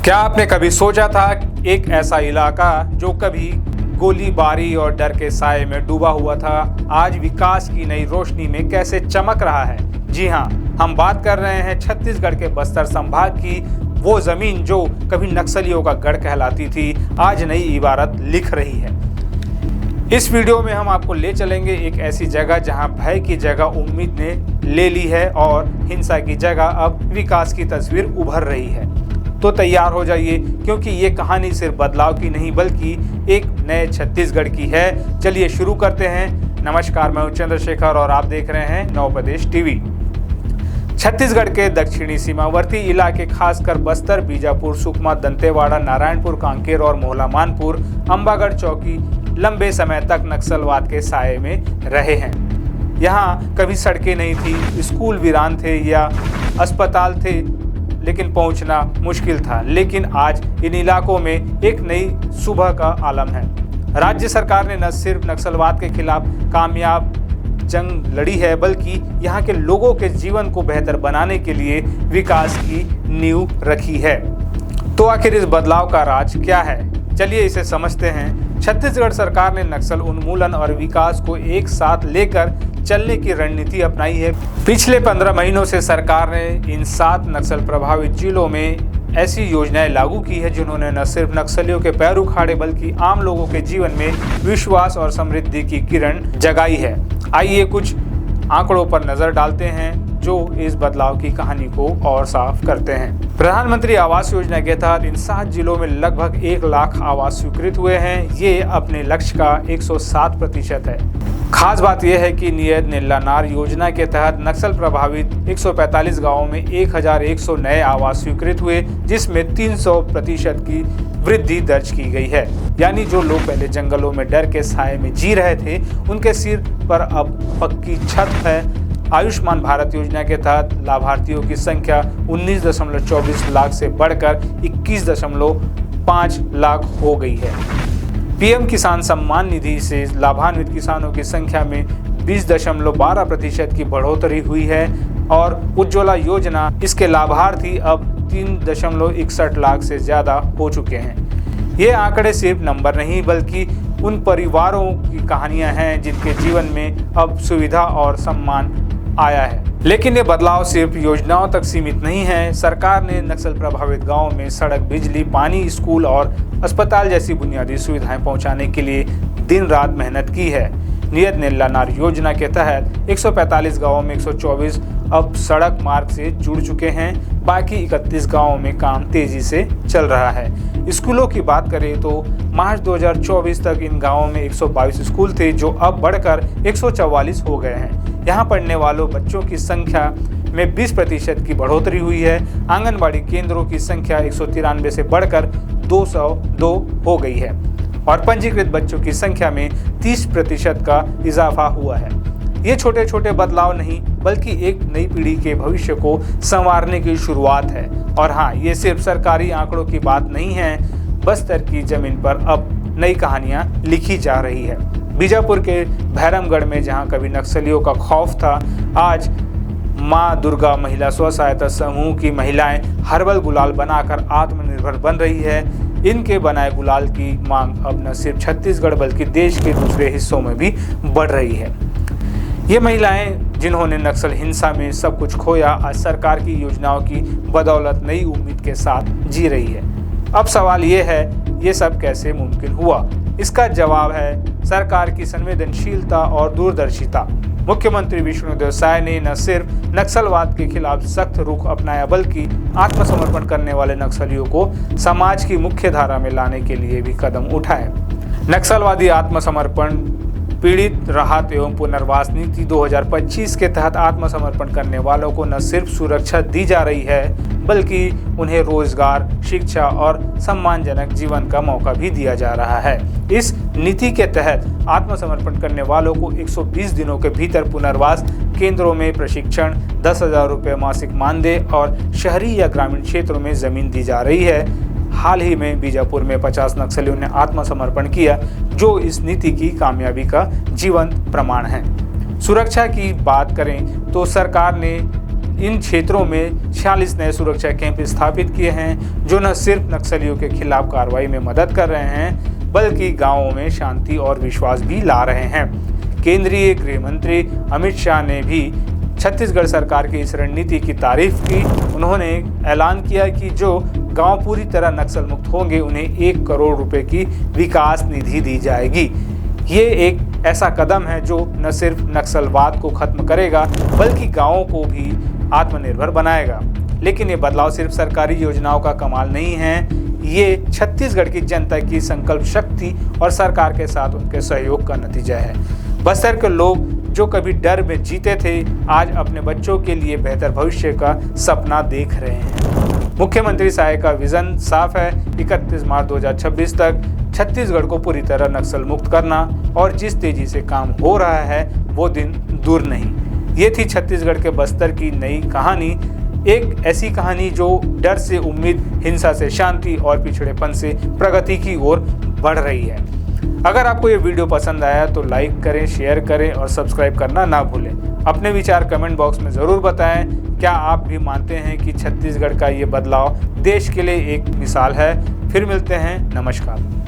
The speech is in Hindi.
क्या आपने कभी सोचा था एक ऐसा इलाका जो कभी गोलीबारी और डर के साए में डूबा हुआ था, आज विकास की नई रोशनी में कैसे चमक रहा है? जी हाँ, हम बात कर रहे हैं छत्तीसगढ़ के बस्तर संभाग की। वो जमीन जो कभी नक्सलियों का गढ़ कहलाती थी, आज नई इबारत लिख रही है। इस वीडियो में हम आपको ले चलेंगे एक ऐसी जगह जहां भय की जगह उम्मीद ने ले ली है और हिंसा की जगह अब विकास की तस्वीर उभर रही है। तो तैयार हो जाइए, क्योंकि ये कहानी सिर्फ बदलाव की नहीं बल्कि एक नए छत्तीसगढ़ की है। चलिए शुरू करते हैं। नमस्कार, मैं हूं चंद्रशेखर और आप देख रहे हैं नव प्रदेश टीवी। छत्तीसगढ़ के दक्षिणी सीमावर्ती इलाके खासकर बस्तर, बीजापुर, सुकमा, दंतेवाड़ा, नारायणपुर, कांकेर और मोहला मानपुर, अंबागढ़ चौकी लंबे समय तक नक्सलवाद के साए में रहे हैं। यहाँ कभी सड़कें नहीं थी, स्कूल वीरान थे या अस्पताल थे, लेकिन पहुंचना मुश्किल था। लेकिन आज इन इलाकों में एक नई सुबह का आलम है। राज्य सरकार ने न सिर्फ नक्सलवाद के खिलाफ कामयाब जंग लड़ी है, बल्कि यहाँ के लोगों के जीवन को बेहतर बनाने के लिए विकास की नींव रखी है। तो आखिर इस बदलाव का राज क्या है? चलिए इसे समझते हैं। छत्तीसगढ़ सरकार ने नक्सल उन्मूलन और विकास को एक साथ लेकर चलने की रणनीति अपनाई है। पिछले 15 महीनों से सरकार ने इन 7 नक्सल प्रभावित जिलों में ऐसी योजनाएं लागू की है जिन्होंने न सिर्फ नक्सलियों के पैर उखाड़े बल्कि आम लोगों के जीवन में विश्वास और समृद्धि की किरण जगाई है। आइए कुछ आंकड़ों पर नजर डालते हैं जो इस बदलाव की कहानी को और साफ करते हैं। प्रधानमंत्री आवास योजना के तहत इन 7 जिलों में लगभग 1 लाख आवास स्वीकृत हुए हैं। ये अपने लक्ष्य का 107% है। खास बात यह है कि नियत नीलानार योजना के तहत नक्सल प्रभावित 145 गांवों में 1100 नए आवास स्वीकृत हुए, जिसमें 300% की वृद्धि दर्ज की गई है। यानी जो लोग पहले जंगलों में डर के साए में जी रहे थे, उनके सिर पर अब पक्की छत है। आयुष्मान भारत योजना के तहत लाभार्थियों की संख्या 19.24 लाख से बढ़कर 21.5 लाख हो गई है। पीएम किसान सम्मान निधि से लाभान्वित किसानों की संख्या में 20.12% की बढ़ोतरी हुई है और उज्ज्वला योजना इसके लाभार्थी अब 3.61 लाख से ज़्यादा हो चुके हैं। ये आंकड़े सिर्फ नंबर नहीं बल्कि उन परिवारों की कहानियां हैं जिनके जीवन में अब सुविधा और सम्मान आया है। लेकिन ये बदलाव सिर्फ योजनाओं तक सीमित नहीं है। सरकार ने नक्सल प्रभावित गांवों में सड़क, बिजली, पानी, स्कूल और अस्पताल जैसी बुनियादी सुविधाएं पहुंचाने के लिए दिन रात मेहनत की है। नियत नीलानार योजना के तहत 145 गांवों में 124 अब सड़क मार्ग से जुड़ चुके हैं। बाकी 31 गांवों में काम तेजी से चल रहा है। स्कूलों की बात करें तो मार्च 2024 तक इन गांवों में 122 स्कूल थे, जो अब बढ़कर 144 हो गए हैं। यहाँ पढ़ने वालों बच्चों की संख्या में 20% की बढ़ोतरी हुई है। आंगनबाड़ी केंद्रों की संख्या 193 से बढ़कर 202 हो गई है और पंजीकृत बच्चों की संख्या में 30% का इजाफा हुआ है। ये छोटे छोटे बदलाव नहीं बल्कि एक नई पीढ़ी के भविष्य को संवारने की शुरुआत है। और हाँ, ये सिर्फ सरकारी आंकड़ों की बात नहीं है। बस्तर की जमीन पर अब नई कहानियां लिखी जा रही है। बीजापुर के भैरमगढ़ में जहां कभी नक्सलियों का खौफ था, आज मां दुर्गा महिला स्व सहायता समूह की महिलाएं हर्बल गुलाल बनाकर आत्मनिर्भर बन रही है। इनके बनाए गुलाल की मांग अब न सिर्फ छत्तीसगढ़ बल्कि देश के दूसरे हिस्सों में भी बढ़ रही है। ये महिलाएं जिन्होंने नक्सल हिंसा में सब कुछ खोया, आज सरकार की योजनाओं की बदौलत नई उम्मीद के साथ जी रही है। अब सवाल ये है, ये सब कैसे मुमकिन हुआ? इसका जवाब है सरकार की संवेदनशीलता और दूरदर्शिता। मुख्यमंत्री विष्णुदेव साय ने न सिर्फ नक्सलवाद के खिलाफ सख्त रुख अपनाया बल्कि आत्मसमर्पण करने वाले नक्सलियों को समाज की मुख्य धारा में लाने के लिए भी कदम उठाए। नक्सलवादी आत्मसमर्पण पीड़ित राहत एवं पुनर्वास नीति 2025 के तहत आत्मसमर्पण करने वालों को न सिर्फ सुरक्षा दी जा रही है बल्कि उन्हें रोजगार, शिक्षा और सम्मानजनक जीवन का मौका भी दिया जा रहा है। इस नीति के तहत आत्मसमर्पण करने वालों को 120 दिनों के भीतर पुनर्वास केंद्रों में प्रशिक्षण, 10,000 रुपये मासिक मानदेय और शहरी या ग्रामीण क्षेत्रों में जमीन दी जा रही है। हाल ही में बीजापुर में 50 नक्सलियों ने आत्मसमर्पण किया, जो इस नीति की कामयाबी का जीवंत प्रमाण है। सुरक्षा की बात करें तो सरकार ने इन क्षेत्रों में 46 नए सुरक्षा कैंप स्थापित किए हैं, जो न सिर्फ नक्सलियों के खिलाफ कार्रवाई में मदद कर रहे हैं, बल्कि गांवों में शांति और विश्वास भी ला रहे हैं। केंद्रीय गृह मंत्री अमित शाह ने भी छत्तीसगढ़ सरकार की इस रणनीति की तारीफ की। उन्होंने ऐलान किया कि जो गांव पूरी तरह नक्सल मुक्त होंगे, उन्हें 1 करोड़ रुपए की विकास निधि दी जाएगी। ये एक ऐसा कदम है जो न सिर्फ नक्सलवाद को खत्म करेगा, बल्कि गांवों को भी आत्मनिर्भर बनाएगा। लेकिन ये बदलाव सिर्फ सरकारी योजनाओं का कमाल नहीं है, ये छत्तीसगढ़ की जनता की संकल्प शक्ति और सरकार के साथ उनके सहयोग का नतीजा है। बस्तर के लोग जो कभी डर में जीते थे, आज अपने बच्चों के लिए बेहतर भविष्य का सपना देख रहे हैं। मुख्यमंत्री सहाय का विजन साफ है, 31 मार्च 2026 तक छत्तीसगढ़ को पूरी तरह नक्सल मुक्त करना, और जिस तेजी से काम हो रहा है वो दिन दूर नहीं। ये थी छत्तीसगढ़ के बस्तर की नई कहानी, एक ऐसी कहानी जो डर से उम्मीद, हिंसा से शांति और पिछड़ेपन से प्रगति की ओर बढ़ रही है। अगर आपको ये वीडियो पसंद आया तो लाइक करें, शेयर करें और सब्सक्राइब करना ना भूलें। अपने विचार कमेंट बॉक्स में ज़रूर बताएं। क्या आप भी मानते हैं कि छत्तीसगढ़ का ये बदलाव देश के लिए एक मिसाल है? फिर मिलते हैं। नमस्कार।